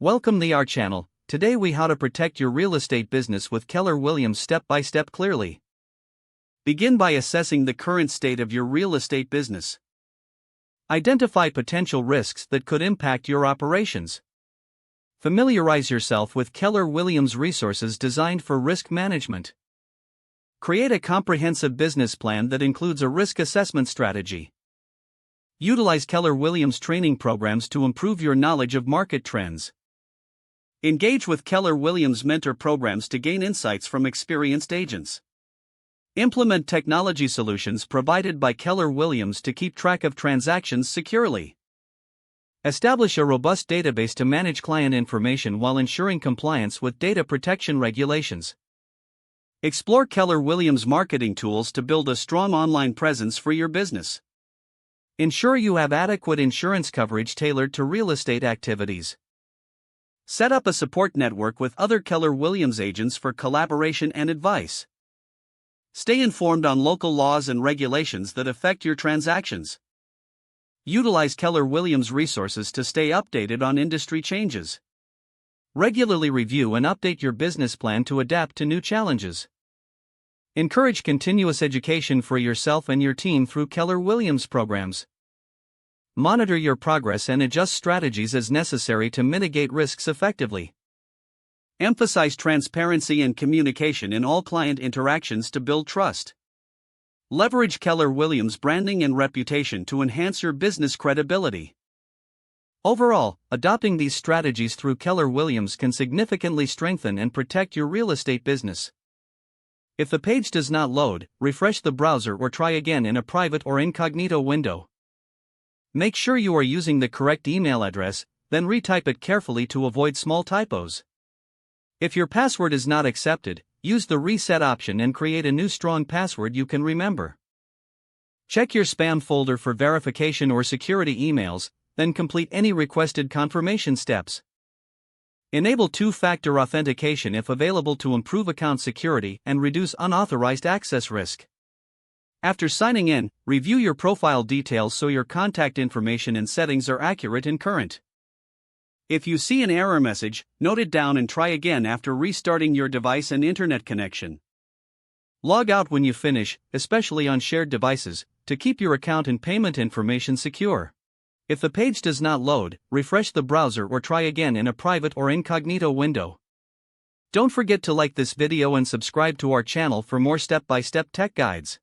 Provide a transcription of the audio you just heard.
Welcome to our channel. Today we how to protect your real estate business with Keller Williams step by step clearly. Begin by assessing the current state of your real estate business. Identify potential risks that could impact your operations. Familiarize yourself with Keller Williams resources designed for risk management. Create a comprehensive business plan that includes a risk assessment strategy. Utilize Keller Williams training programs to improve your knowledge of market trends. Engage with Keller Williams mentor programs to gain insights from experienced agents. Implement technology solutions provided by Keller Williams to keep track of transactions securely. Establish a robust database to manage client information while ensuring compliance with data protection regulations. Explore Keller Williams marketing tools to build a strong online presence for your business. Ensure you have adequate insurance coverage tailored to real estate activities. Set up a support network with other Keller Williams agents for collaboration and advice. Stay informed on local laws and regulations that affect your transactions. Utilize Keller Williams resources to stay updated on industry changes. Regularly review and update your business plan to adapt to new challenges. Encourage continuous education for yourself and your team through Keller Williams programs. Monitor your progress and adjust strategies as necessary to mitigate risks effectively. Emphasize transparency and communication in all client interactions to build trust. Leverage Keller Williams branding and reputation to enhance your business credibility. Overall, adopting these strategies through Keller Williams can significantly strengthen and protect your real estate business. If the page does not load, refresh the browser or try again in a private or incognito window. Make sure you are using the correct email address, then retype it carefully to avoid small typos. If your password is not accepted, use the reset option and create a new strong password you can remember. Check your spam folder for verification or security emails, then complete any requested confirmation steps. Enable two-factor authentication if available to improve account security and reduce unauthorized access risk. After signing in, review your profile details so your contact information and settings are accurate and current. If you see an error message, note it down and try again after restarting your device and internet connection. Log out when you finish, especially on shared devices, to keep your account and payment information secure. If the page does not load, refresh the browser or try again in a private or incognito window. Don't forget to like this video and subscribe to our channel for more step-by-step tech guides.